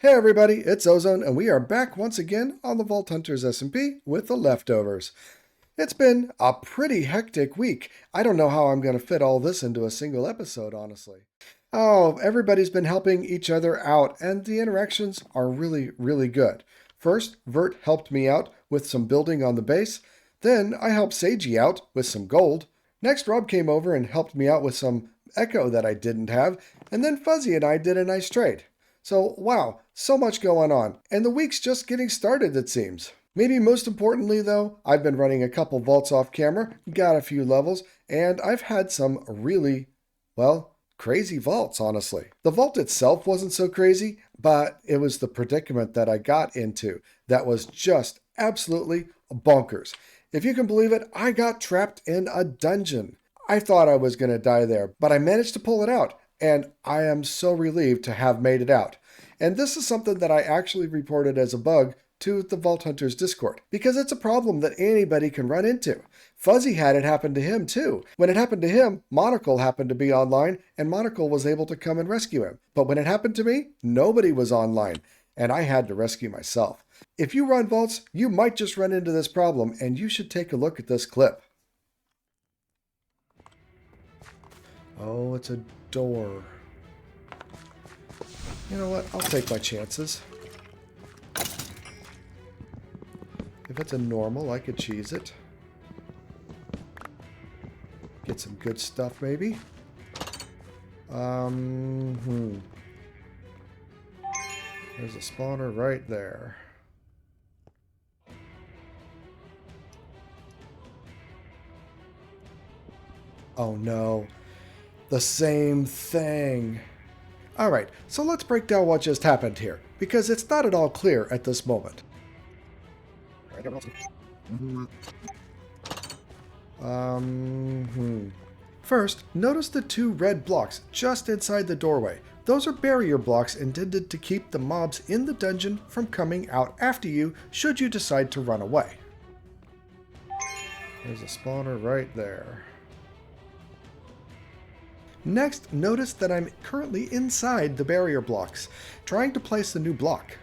Hey everybody, it's Ozone, and we are back once again on the Vault Hunters SMP with the leftovers. It's been a pretty hectic week. I don't know how I'm going to fit all this into a single episode, honestly. Oh, everybody's been helping each other out, and the interactions are really good. First, Vert helped me out with some building on the base. Then I helped Seiji out with some gold. Next, Rob came over and helped me out with some echo that I didn't have. And then Fuzzy and I did a nice trade. So, wow, so much going on. And the week's just getting started, it seems. Maybe most importantly, though, I've been running a couple vaults off camera, got a few levels, and I've had some really, well, crazy vaults, honestly. The vault itself wasn't so crazy, but it was the predicament that I got into that was just absolutely bonkers. If you can believe it, I got trapped in a dungeon. I thought I was going to die there, but I managed to pull it out. And I am so relieved to have made it out. And this is something that I actually reported as a bug to the Vault Hunters Discord, because it's a problem that anybody can run into. Fuzzy had it happen to him too. When it happened to him, Monocle happened to be online, and Monocle was able to come and rescue him. But when it happened to me, nobody was online, and I had to rescue myself. If you run vaults, you might just run into this problem, and you should take a look at this clip. Oh, it's a door. You know what? I'll take my chances. If it's a normal, I could cheese it. Get some good stuff, maybe. There's a spawner right there. Oh no. The same thing. Alright, so let's break down what just happened here, because it's not at all clear at this moment. First, notice the two red blocks just inside the doorway. Those are barrier blocks intended to keep the mobs in the dungeon from coming out after you should you decide to run away. There's a spawner right there. Next, notice that I'm currently inside the barrier blocks, trying to place the new block,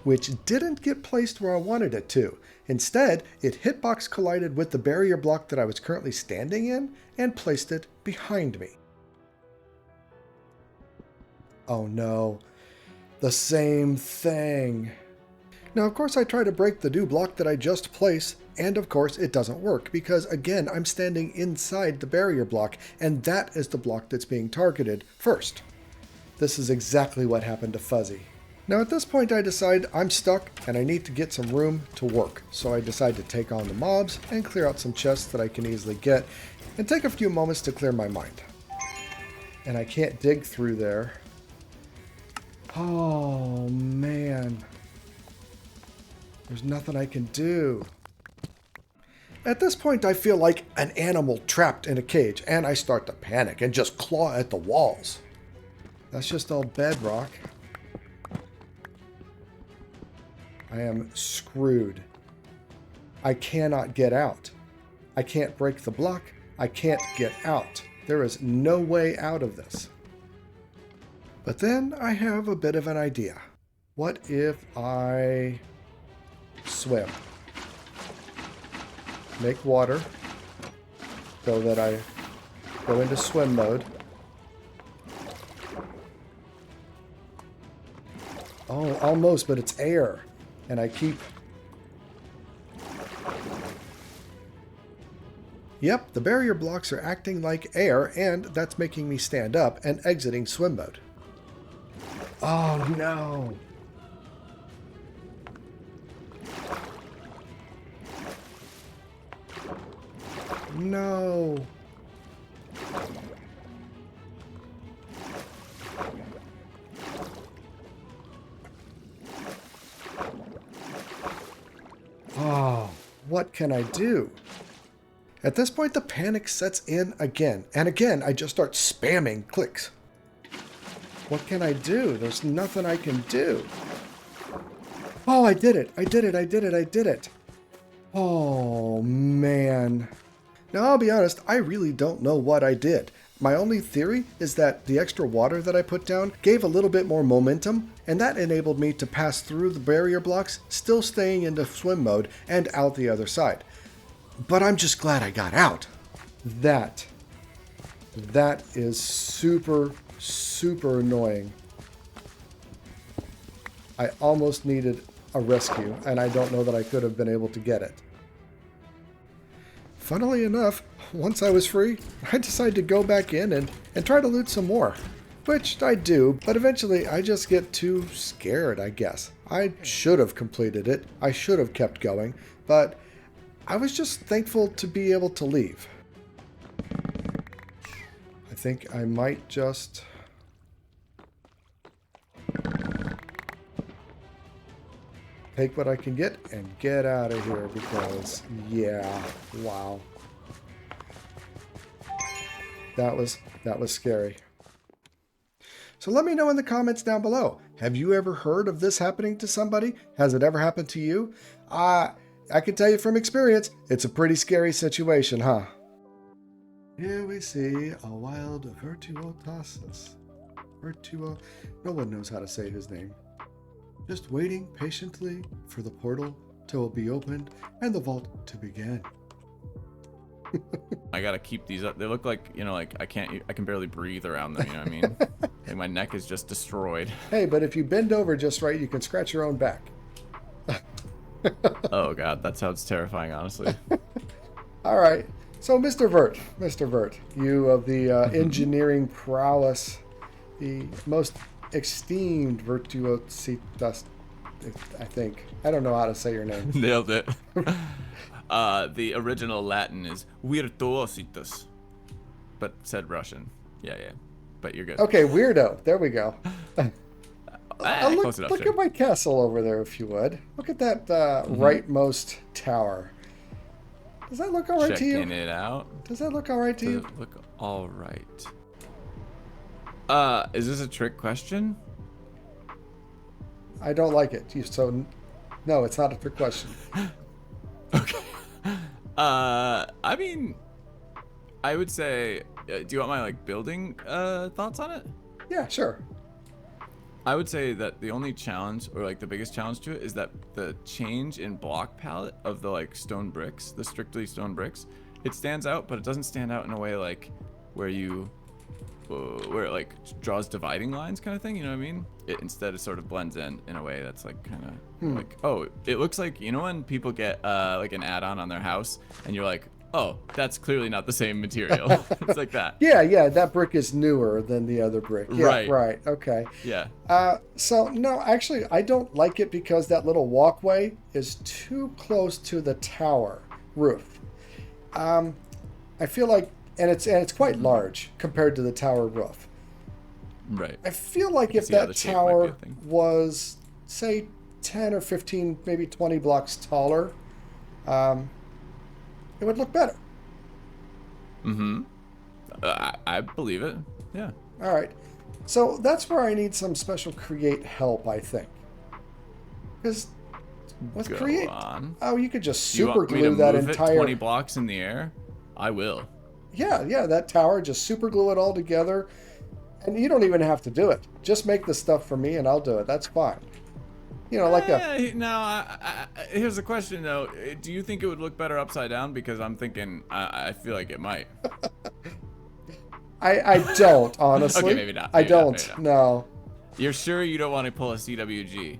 which didn't get placed where I wanted it to. Instead, it hitbox collided with the barrier block that I was currently standing in and placed it behind me. Oh no, the same thing. Now, of course, I try to break the new block that I just placed, and of course, it doesn't work because, again, I'm standing inside the barrier block, and that is the block that's being targeted first. This is exactly what happened to Fuzzy. Now, at this point, I decide I'm stuck and I need to get some room to work, so I decide to take on the mobs and clear out some chests that I can easily get, and take a few moments to clear my mind. And I can't dig through there. Oh, man. There's nothing I can do. At this point, I feel like an animal trapped in a cage, and I start to panic and just claw at the walls. That's just all bedrock. I am screwed. I cannot get out. I can't break the block. I can't get out. There is no way out of this. But then I have a bit of an idea. What if I swim? Make water so that I go into swim mode. Oh, almost, but it's air. And I keep... Yep, the barrier blocks are acting like air, and that's making me stand up and exiting swim mode. Oh, no. No. Oh, what can I do? At this point, the panic sets in again. And again, I just start spamming clicks. What can I do? There's nothing I can do. Oh, I did it. I did it. I did it. I did it. Oh, man. Now, I'll be honest, I really don't know what I did. My only theory is that the extra water that I put down gave a little bit more momentum, and that enabled me to pass through the barrier blocks, still staying into swim mode and out the other side. But I'm just glad I got out. That is super, super annoying. I almost needed a rescue, and I don't know that I could have been able to get it. Funnily enough, once I was free, I decided to go back in and try to loot some more. Which I do, but eventually I just get too scared, I guess. I should have completed it. I should have kept going, but I was just thankful to be able to leave. I think I might just... take what I can get and get out of here because, yeah, wow. That was scary. So let me know in the comments down below. Have you ever heard of this happening to somebody? Has it ever happened to you? I can tell you from experience, it's a pretty scary situation, huh? Here we see a wild Virtuotasus. No one knows how to say his name. Just waiting patiently for the portal to be opened and the vault to begin. I gotta keep these up. They look like, you know, like I can barely breathe around them, you know what I mean? Like my neck is just destroyed. Hey, but if you bend over just right, you can scratch your own back. Oh god, that sounds terrifying, honestly. All right, so Mr. Vert, you of the engineering prowess, the most esteemed virtuositas, I think. I don't know how to say your name. Nailed it. The original Latin is virtuositas, but said Russian. Yeah. But you're good. Okay, weirdo. There we go. Close enough, look at my castle over there, if you would. Look at that rightmost tower. Does that look all right to you? Checking it out. Does that look all right to you? Does it look all right? Is this a trick question? I don't like it. No, it's not a trick question. Okay. I mean, I would say, do you want my building thoughts on it? Yeah, sure. I would say that the only challenge, or the biggest challenge to it, is that the change in block palette of the stone bricks, the strictly stone bricks, it stands out, but it doesn't stand out in a way where it draws dividing lines kind of thing, you know what I mean? It instead it sort of blends in a way that's kind of oh, it looks like, you know, when people get an add-on on their house and you're like, oh, that's clearly not the same material. It's like that. Yeah, that brick is newer than the other brick. Yeah, right. Okay. Yeah. So no, actually I don't like it because that little walkway is too close to the tower roof. I feel like and it's quite large compared to the tower roof. Right. I feel like if that tower was, say, 10 or 15, maybe 20 blocks taller, it would look better. Mm-hmm. I believe it. Yeah. All right. So that's where I need some special create help, I think. Because with create, you could just super glue that entire 20 blocks in the air. I will. Yeah, that tower, just super glue it all together. And you don't even have to do it. Just make the stuff for me and I'll do it. That's fine. You know, here's the question though. Do you think it would look better upside down? Because I'm thinking, I feel like it might. I don't, honestly. Okay, maybe not. I don't. No. You're sure you don't want to pull a CWG?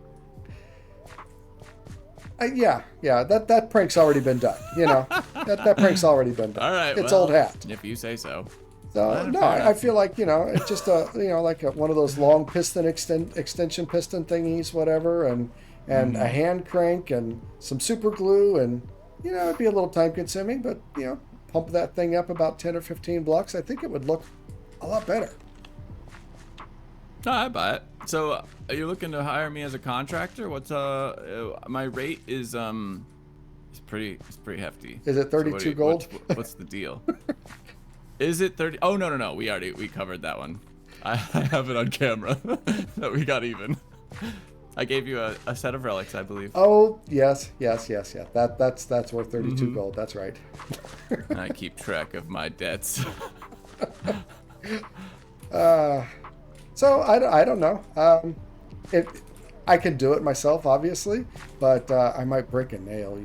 Yeah, that prank's already been done. You know, that prank's already been done. All right, it's old hat. If you say so. So no, I feel like, you know, it's just one of those long piston extension piston thingies, whatever, and a hand crank and some super glue, and you know, it'd be a little time consuming, but you know, pump that thing up about 10 or 15 blocks. I think it would look a lot better. No, I buy it. So, are you looking to hire me as a contractor? What's my rate is it's pretty hefty. Is it 32 gold? What's the deal? Is it 30? Oh no. We covered that one. I have it on camera that we got even. I gave you a set of relics, I believe. Oh yes. That's worth 32 gold. That's right. I keep track of my debts. So I don't know. It I can do it myself, obviously, but I might break a nail.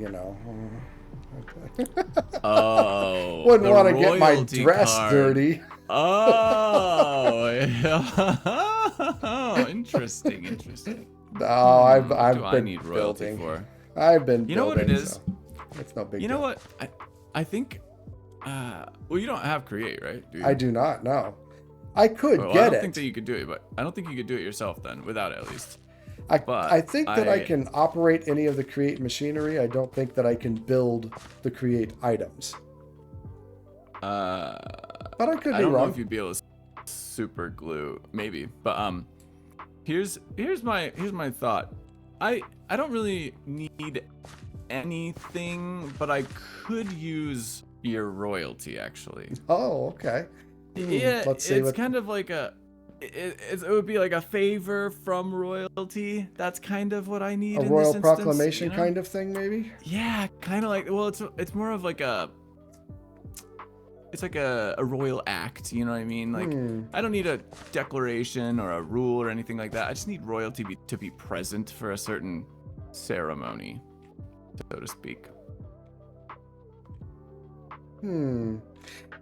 Oh, Wouldn't the want to get my royalty dress card. dirty. Oh, oh, interesting. No, What do I've I been need royalty building. for? I've been You know what it building, is? so it's no big You know deal. what? I think. Well, you don't have create, right? Do you? I do not know. I could Well, I get don't think it. that you could do it, but I don't think you could do it yourself then, without it at least. I But think that I can operate any of the create machinery. I don't think that I can build the create items. But I could I be don't know wrong. if you'd be able to super glue, maybe. But here's my thought. I don't really need anything, but I could use your royalty actually. Oh, okay. Yeah, Let's see it's what. kind of like it would be like a favor from royalty. That's kind of what I need A in royal this instance, proclamation kind of thing, maybe? Yeah, kind of like, well, it's more of like it's like a royal act, you know what I mean? Like, I don't need a declaration or a rule or anything like that. I just need royalty to be present for a certain ceremony, so to speak.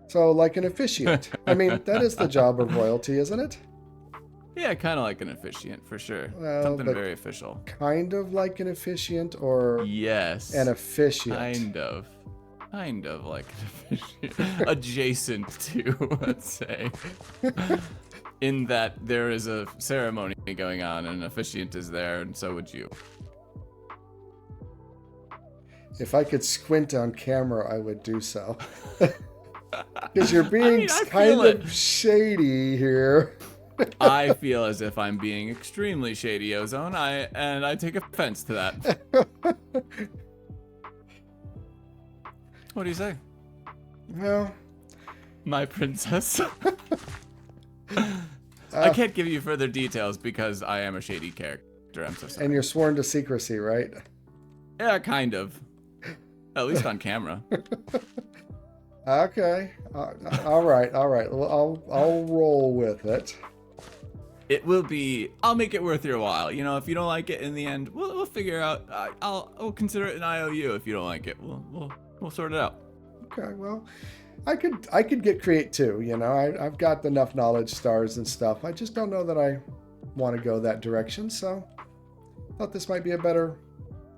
So, like an officiant. I mean, that is the job of royalty, isn't it? Yeah, kind of like an officiant, for sure. Well, Something but very official. kind of like an officiant or Yes. an officiant. Kind of like an officiant. Adjacent to, let's say. In that there is a ceremony going on and an officiant is there, and so would you. If I could squint on camera, I would do so. Because you're being I kind feel of shady here. I feel as if I'm being extremely shady, Ozone, and I take offense to that. What do you say? Well, My princess. I can't give you further details because I am a shady character. I'm so sorry. and you're sworn to secrecy, right? Yeah, kind of. At least on camera. Okay. All right. Well, I'll roll with it. It will be. I'll make it worth your while. You know, if you don't like it in the end, we'll figure out. I'll consider it an IOU if you don't like it. We'll sort it out. Okay. Well, I could get create too. You know, I've got enough knowledge stars and stuff. I just don't know that I want to go that direction. So, thought this might be a better,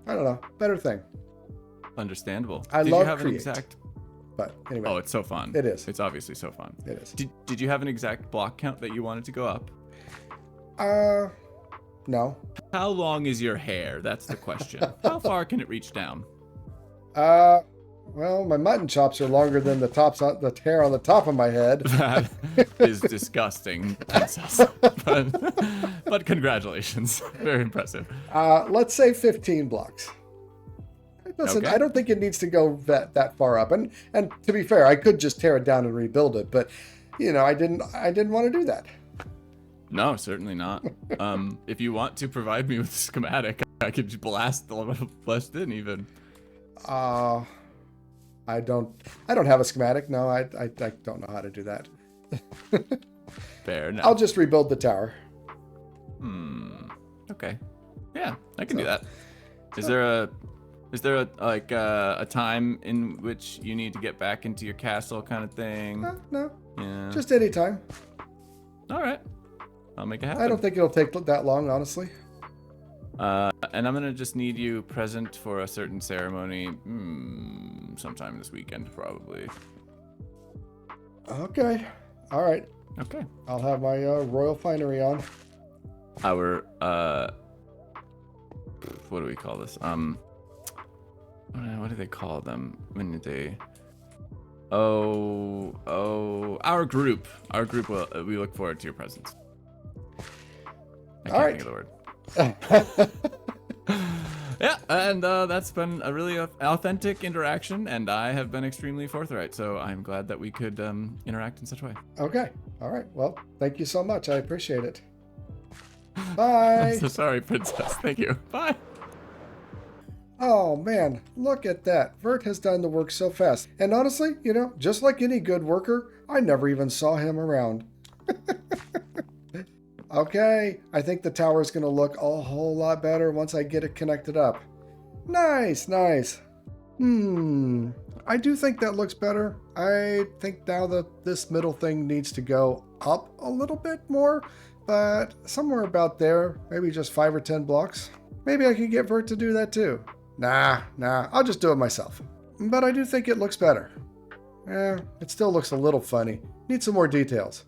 I don't know, better thing. Understandable. I Did love you have create. an exact? But anyway. Oh, it's so fun. It is. It's obviously so fun. It is. Did you have an exact block count that you wanted to go up? No. How long is your hair? That's the question. How far can it reach down? Well, my mutton chops are longer than the hair on the top of my head. That is disgusting, princess. But congratulations. Very impressive. Let's say 15 blocks. Listen, Okay. I don't think it needs to go that far up. And to be fair, I could just tear it down and rebuild it, but you know, I didn't want to do that. No, certainly not. If you want to provide me with a schematic, I could blast in even. I don't have a schematic. No, I don't know how to do that. Fair enough. I'll just rebuild the tower. Okay. Yeah, I can do that. Is there a time in which you need to get back into your castle kind of thing? No, Yeah. just any time. All right. I'll make it happen. I don't think it'll take that long, honestly. And I'm gonna just need you present for a certain ceremony, sometime this weekend, probably. Okay. All right. Okay. I'll have my royal finery on. Our what do we call this? What do they call them when they? Our group. Our group will. We look forward to your presence. I can't think of the word. Yeah, and that's been a really authentic interaction, and I have been extremely forthright, so I'm glad that we could interact in such a way. Okay. All right. Well, thank you so much. I appreciate it. Bye. I'm so sorry, princess. Thank you. Bye. Oh man, look at that. Vert has done the work so fast. And honestly, just like any good worker, I never even saw him around. Okay, I think the tower is going to look a whole lot better once I get it connected up. Nice, nice. I do think that looks better. I think now that this middle thing needs to go up a little bit more, but somewhere about there, maybe just 5 or 10 blocks. Maybe I can get Vert to do that too. Nah, I'll just do it myself. But I do think it looks better. It still looks a little funny. Need some more details.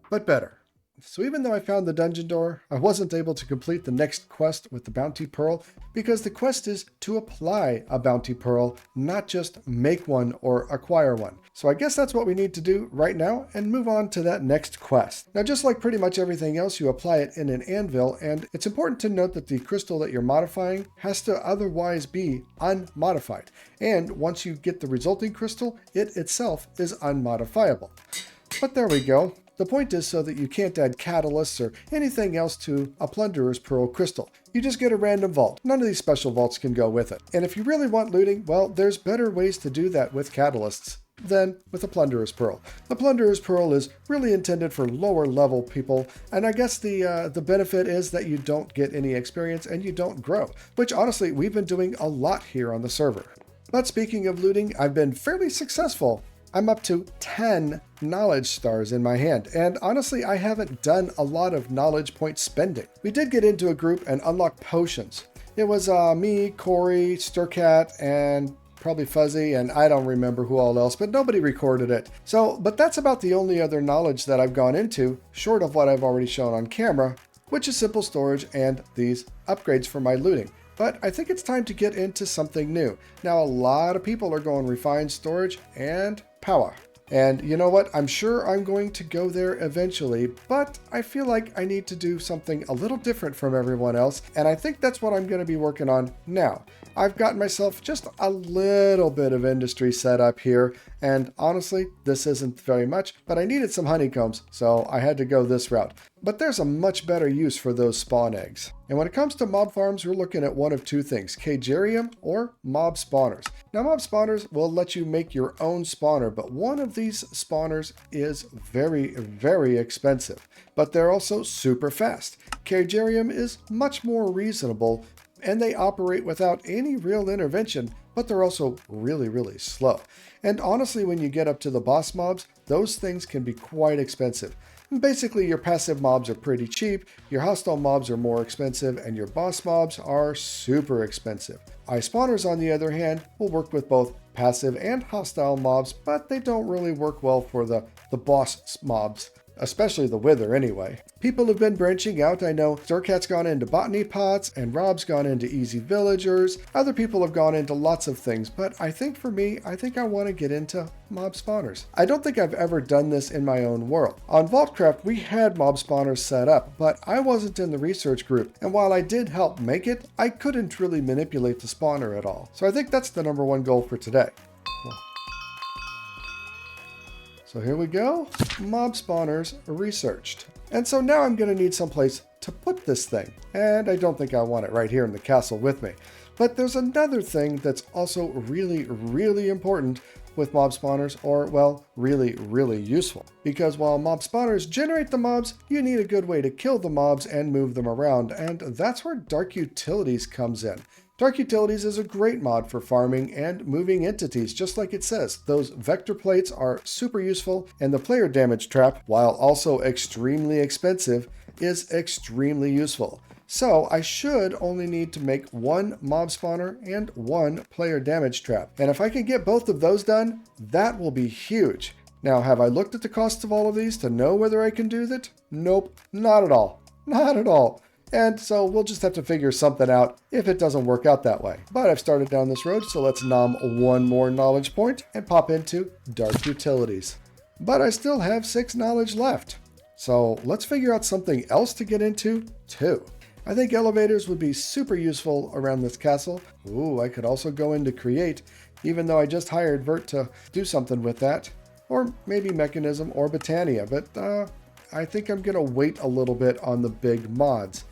But better. So even though I found the dungeon door, I wasn't able to complete the next quest with the bounty pearl because the quest is to apply a bounty pearl, not just make one or acquire one. So I guess that's what we need to do right now and move on to that next quest. Now, just like pretty much everything else, you apply it in an anvil, and it's important to note that the crystal that you're modifying has to otherwise be unmodified. And once you get the resulting crystal, it itself is unmodifiable. But there we go. The point is so that you can't add catalysts or anything else to a Plunderer's Pearl crystal. You just get a random vault. None of these special vaults can go with it. And if you really want looting, well, there's better ways to do that with catalysts than with a Plunderer's Pearl. The Plunderer's Pearl is really intended for lower level people, and I guess the benefit is that you don't get any experience and you don't grow, which honestly, we've been doing a lot here on the server. But speaking of looting, I've been fairly successful. I'm up to 10 knowledge stars in my hand, and honestly, I haven't done a lot of knowledge point spending. We did get into a group and unlock potions. It was me, Corey, Sturcat, and probably Fuzzy, and I don't remember who all else, but nobody recorded it. But that's about the only other knowledge that I've gone into, short of what I've already shown on camera, which is simple storage and these upgrades for my looting. But I think it's time to get into something new. Now, a lot of people are going refined storage and power. And you know what? I'm sure I'm going to go there eventually, but I feel like I need to do something a little different from everyone else, and I think that's what I'm going to be working on now. I've gotten myself just a little bit of industry set up here, and honestly, this isn't very much, but I needed some honeycombs, so I had to go this route. But there's a much better use for those spawn eggs. And when it comes to mob farms, we're looking at one of two things, Cagerium or mob spawners. Now, mob spawners will let you make your own spawner, but one of these spawners is very, very expensive, but they're also super fast. Cagerium is much more reasonable, and they operate without any real intervention, but they're also really, really slow. And honestly, when you get up to the boss mobs, those things can be quite expensive. Basically, your passive mobs are pretty cheap, your hostile mobs are more expensive, and your boss mobs are super expensive. Ice spawners, on the other hand, will work with both passive and hostile mobs, but they don't really work well for the boss mobs, especially the Wither anyway. People have been branching out. I know Sturcat's gone into botany pots and Rob's gone into easy villagers. Other people have gone into lots of things, but I think for me, I think I want to get into mob spawners. I don't think I've ever done this in my own world. On Vaultcraft, we had mob spawners set up, but I wasn't in the research group, and while I did help make it, I couldn't really manipulate the spawner at all. So I think that's the #1 goal for today. So here we go, mob spawners researched. And so now I'm going to need some place to put this thing. And I don't think I want it right here in the castle with me. But there's another thing that's also really, really important with mob spawners, or well, really, really useful. Because while mob spawners generate the mobs, you need a good way to kill the mobs and move them around. And that's where Dark Utilities comes in. Dark Utilities is a great mod for farming and moving entities, just like it says. Those vector plates are super useful, and the player damage trap, while also extremely expensive, is extremely useful. So I should only need to make one mob spawner and one player damage trap. And if I can get both of those done, that will be huge. Now, have I looked at the costs of all of these to know whether I can do that? Nope, not at all. Not at all. And so we'll just have to figure something out if it doesn't work out that way. But I've started down this road, so let's nom one more knowledge point and pop into Dark Utilities. But I still have 6 knowledge left. So let's figure out something else to get into too. I think elevators would be super useful around this castle. Ooh, I could also go into Create, even though I just hired Vert to do something with that. Or maybe Mechanism or Botania, but I think I'm gonna wait a little bit on the big mods.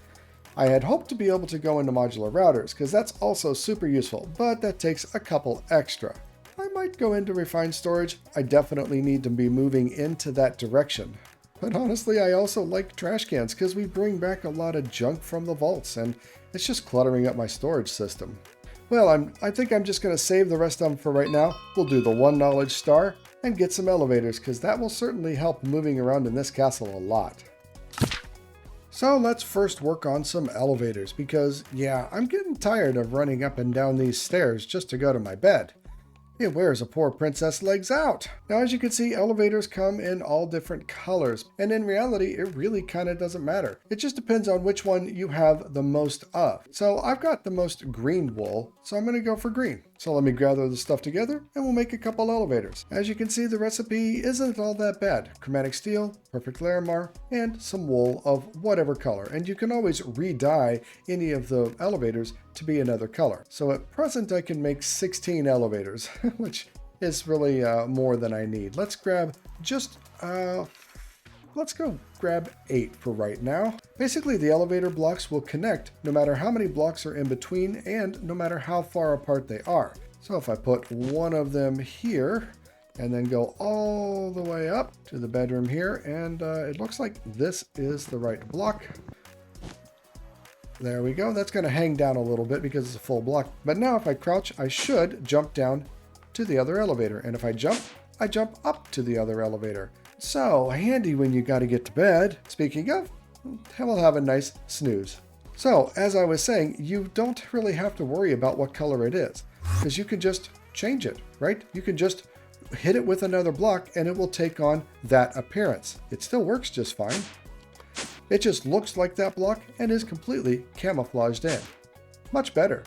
I had hoped to be able to go into modular routers, because that's also super useful, but that takes a couple extra. I might go into refined storage. I definitely need to be moving into that direction. But honestly, I also like trash cans because we bring back a lot of junk from the vaults, and it's just cluttering up my storage system. Well, I think I'm just going to save the rest of them for right now. We'll do the 1 knowledge star and get some elevators, because that will certainly help moving around in this castle a lot. So let's first work on some elevators, because yeah, I'm getting tired of running up and down these stairs just to go to my bed. It wears a poor princess legs out. Now, as you can see, elevators come in all different colors, and in reality, it really kind of doesn't matter. It just depends on which one you have the most of. So I've got the most green wool, so I'm going to go for green. So let me gather the stuff together, and we'll make a couple elevators. As you can see, the recipe isn't all that bad. Chromatic steel, perfect Larimar, and some wool of whatever color. And you can always re-dye any of the elevators to be another color. So at present, I can make 16 elevators, which is really more than I need. Let's grab just, let's go grab 8 for right now. Basically, the elevator blocks will connect no matter how many blocks are in between and no matter how far apart they are. So if I put one of them here and then go all the way up to the bedroom here, and it looks like this is the right block. There we go. That's going to hang down a little bit because it's a full block. But now if I crouch, I should jump down to the other elevator. And if I jump up to the other elevator. So handy when you got to get to bed. Speaking of, we'll have a nice snooze. So as I was saying, you don't really have to worry about what color it is, because you can just change it, right? You can just hit it with another block and it will take on that appearance. It still works just fine. It just looks like that block and is completely camouflaged in. Much better.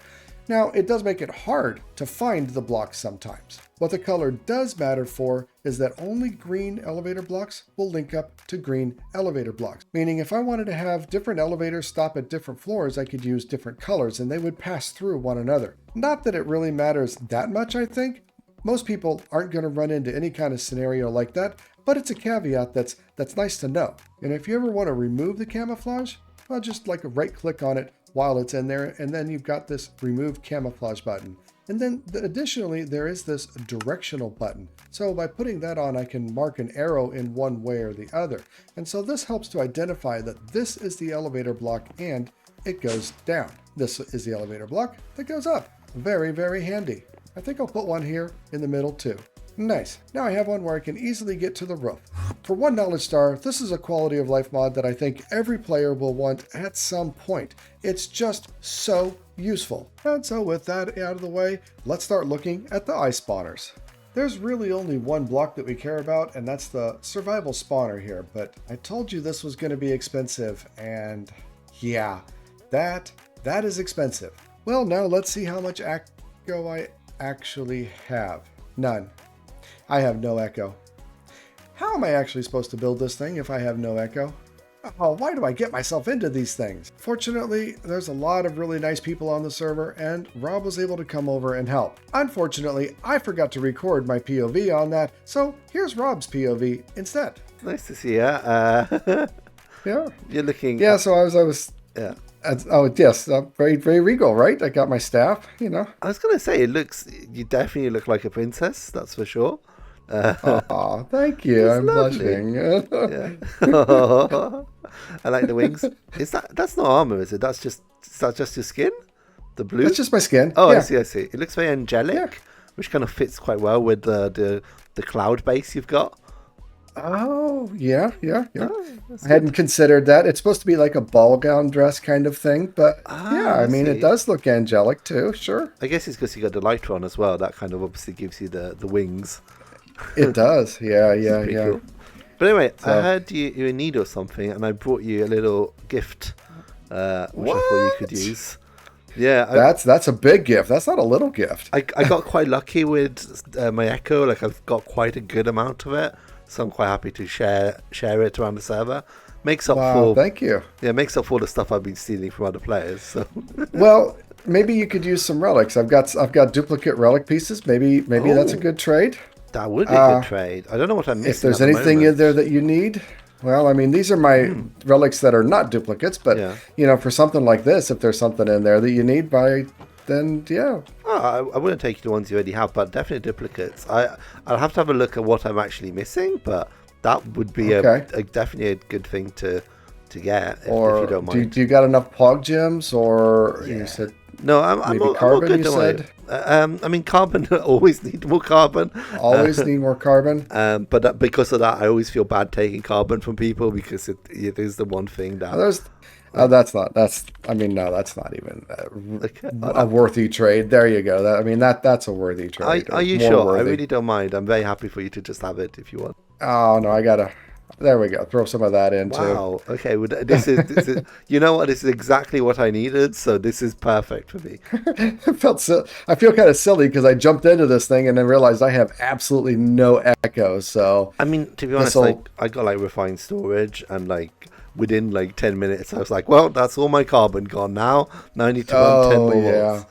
Now, it does make it hard to find the blocks sometimes. What the color does matter for is that only green elevator blocks will link up to green elevator blocks. Meaning if I wanted to have different elevators stop at different floors, I could use different colors and they would pass through one another. Not that it really matters that much, I think. Most people aren't going to run into any kind of scenario like that, but it's a caveat that's nice to know. And if you ever want to remove the camouflage, well, just like a right click on it while it's in there, and then you've got this remove camouflage button. And then additionally, there is this directional button. So by putting that on, I can mark an arrow in one way or the other. And so this helps to identify that this is the elevator block and it goes down. This is the elevator block that goes up. Very, very handy. I think I'll put one here in the middle too. Nice. Now I have one where I can easily get to the roof. For 1 knowledge star, this is a quality of life mod that I think every player will want at some point. It's just so useful. And so with that out of the way, let's start looking at the ice spawners. There's really only one block that we care about, and that's the survival spawner here. But I told you this was going to be expensive, and yeah, that is expensive. Well, now let's see how much echo I actually have. None. I have no echo. How am I actually supposed to build this thing if I have no echo? Oh, why do I get myself into these things? Fortunately, there's a lot of really nice people on the server, and Rob was able to come over and help. Unfortunately, I forgot to record my POV on that, so here's Rob's POV instead. Nice to see you. Yeah. You're looking... Yeah, so I was... Yeah. Oh, yes, very, very regal, right? I got my staff, you know. I was going to say, you definitely look like a princess, that's for sure. Aw, thank you. I'm blushing. Yeah. I like the wings. That's not armor, is it? Is that just your skin? The blue? That's just my skin. Oh, yeah. I see. It looks very angelic, which kind of fits quite well with the cloud base you've got. Oh, yeah. Oh, I hadn't considered that. It's supposed to be like a ball gown dress kind of thing, but yeah, I mean, it does look angelic too, sure. I guess it's because you got the lighter on as well. That kind of obviously gives you the wings. It does, yeah. Cool. But anyway, I heard you're in need of something, and I brought you a little gift, which I thought you could use. Yeah, that's a big gift. That's not a little gift. I got quite lucky with my Echo. Like I've got quite a good amount of it, so I'm quite happy to share it around the server. Makes up for thank you. Yeah, makes up for the stuff I've been stealing from other players. So. Well, maybe you could use some relics. I've got duplicate relic pieces. Maybe that's a good trade. That would be a good trade. I don't know what I'm missing. If there's anything in there that you need. Well, I mean, these are my relics that are not duplicates, but, Yeah. for something like this, if there's something in there that you need then yeah. Oh, I wouldn't take you the ones you already have, but definitely duplicates. I'll have to have a look at what I'm actually missing, but that would be Okay. definitely a good thing to get if Or you don't mind. do you got enough Pog gems, or you said No, I'm maybe all carbon, good. you Don't worry. said? I mean, carbon always need more carbon. Always need more carbon? But because of that, I always feel bad taking carbon from people because it is the one thing that. That's not even a worthy trade. There you go. That's a worthy trade. Are you More sure? worthy. I really don't mind. I'm very happy for you to just have it if you want. Oh, no, there we go. Throw some of that in too. Wow. Okay. Well, this is. You know what? This is exactly what I needed. So this is perfect for me. I feel kind of silly because I jumped into this thing and then realized I have absolutely no echo. So I mean, to be honest, I got refined storage and within 10 minutes, I was like, well, that's all my carbon gone now. Now I need to run 10 more volts.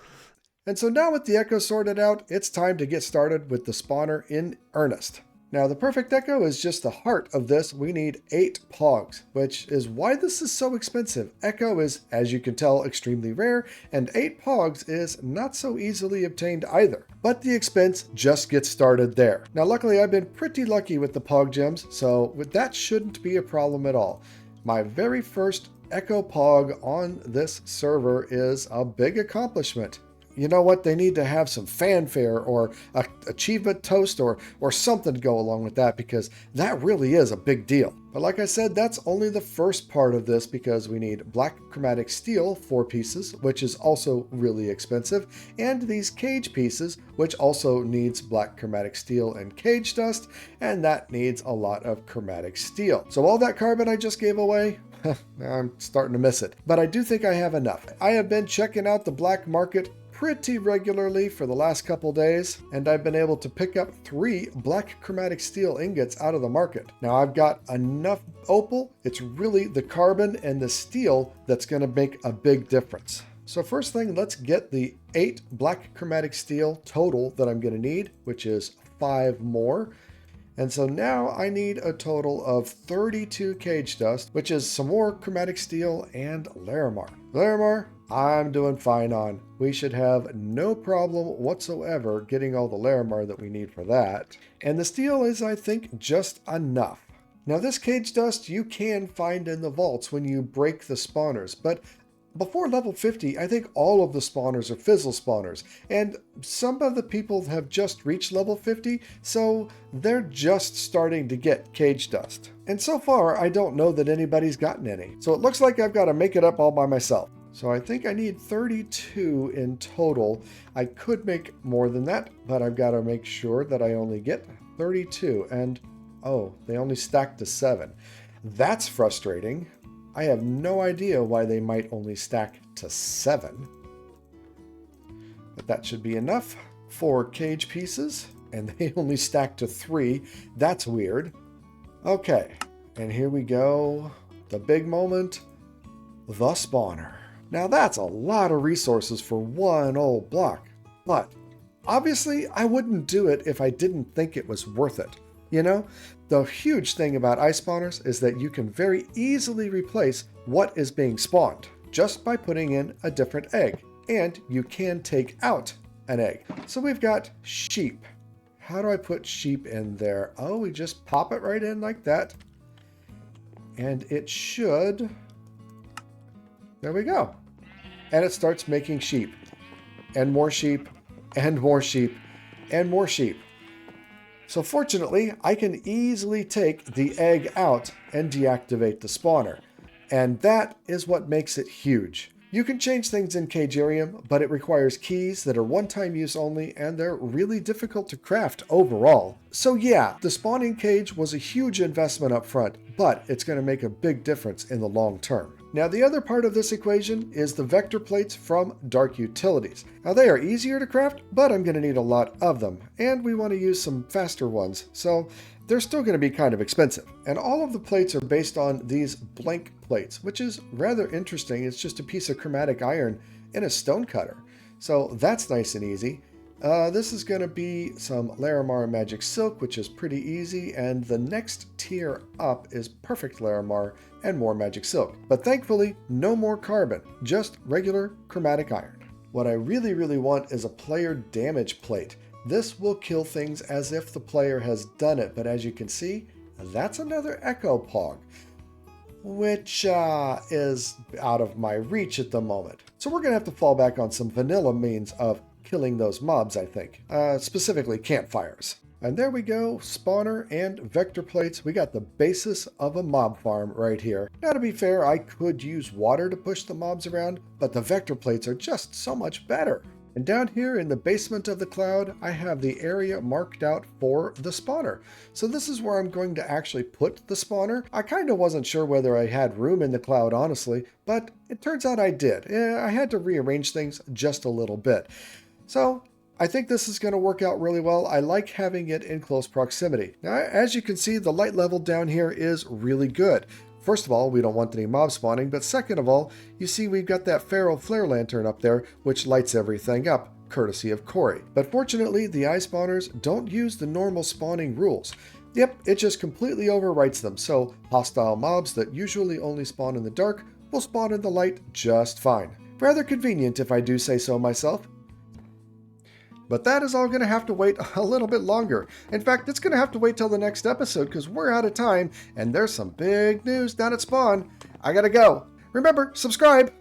And so now with the echo sorted out, it's time to get started with the spawner in earnest. Now, the perfect echo is just the heart of this. We need 8 pogs, which is why this is so expensive. Echo is, as you can tell, extremely rare, and 8 pogs is not so easily obtained either. But the expense just gets started there. Now, luckily, I've been pretty lucky with the pog gems, so that shouldn't be a problem at all. My very first echo pog on this server is a big accomplishment. You know what? They need to have some fanfare or a achievement toast or something to go along with that, because that really is a big deal. But like I said, that's only the first part of this, because we need black chromatic steel, 4 pieces, which is also really expensive, and these cage pieces, which also needs black chromatic steel and cage dust, and that needs a lot of chromatic steel. So all that carbon I just gave away, now I'm starting to miss it. But I do think I have enough. I have been checking out the black market pretty regularly for the last couple days, and I've been able to pick up 3 black chromatic steel ingots out of the market. Now I've got enough opal. It's really the carbon and the steel that's going to make a big difference. So first thing, let's get the 8 black chromatic steel total that I'm going to need, which is 5 more. And so now I need a total of 32 cage dust, which is some more chromatic steel and Larimar. Larimar, I'm doing fine on. We should have no problem whatsoever getting all the Larimar that we need for that. And the steel is, I think, just enough. Now this cage dust you can find in the vaults when you break the spawners, but before level 50, I think all of the spawners are fizzle spawners, and some of the people have just reached level 50, so they're just starting to get cage dust. And so far, I don't know that anybody's gotten any, so it looks like I've got to make it up all by myself. So I think I need 32 in total. I could make more than that, but I've got to make sure that I only get 32, and oh, they only stack to 7. That's frustrating. I have no idea why they might only stack to 7. But that should be enough for cage pieces, and they only stack to 3. That's weird. Okay, and here we go. The big moment, the spawner. Now that's a lot of resources for one old block, but obviously I wouldn't do it if I didn't think it was worth it. You know, the huge thing about ice spawners is that you can very easily replace what is being spawned just by putting in a different egg, and you can take out an egg. So we've got sheep. How do I put sheep in there? Oh, we just pop it right in like that, and it should, there we go. And it starts making sheep, and more sheep, and more sheep, and more sheep. So fortunately, I can easily take the egg out and deactivate the spawner. And that is what makes it huge. You can change things in Cagerium, but it requires keys that are one-time use only, and they're really difficult to craft overall. So yeah, the spawning cage was a huge investment up front, but it's going to make a big difference in the long term. Now the other part of this equation is the vector plates from Dark Utilities. Now they are easier to craft, but I'm going to need a lot of them, and we want to use some faster ones, so they're still going to be kind of expensive. And all of the plates are based on these blank plates, which is rather interesting. It's just a piece of chromatic iron in a stone cutter. So that's nice and easy. This is going to be some Larimar Magic Silk, which is pretty easy, and the next tier up is Perfect Larimar and more Magic Silk. But thankfully, no more carbon, just regular chromatic iron. What I really want is a player damage plate. This will kill things as if the player has done it, but as you can see, that's another Echo Pog, which is out of my reach at the moment. So we're going to have to fall back on some vanilla means of killing those mobs, I think. Specifically campfires. And there we go, spawner and vector plates. We got the basis of a mob farm right here. Now to be fair, I could use water to push the mobs around, but the vector plates are just so much better. And down here in the basement of the cloud, I have the area marked out for the spawner. So this is where I'm going to actually put the spawner. I kind of wasn't sure whether I had room in the cloud, honestly, but it turns out I did. I had to rearrange things just a little bit. So I think this is going to work out really well. I like having it in close proximity. Now, as you can see, the light level down here is really good. First of all, we don't want any mob spawning, but second of all, you see we've got that feral flare lantern up there, which lights everything up, courtesy of Corey. But fortunately, the eye spawners don't use the normal spawning rules. Yep, it just completely overwrites them, so hostile mobs that usually only spawn in the dark will spawn in the light just fine. Rather convenient if I do say so myself. But that is all going to have to wait a little bit longer. In fact, it's going to have to wait till the next episode because we're out of time and there's some big news down at Spawn. I gotta go. Remember, subscribe!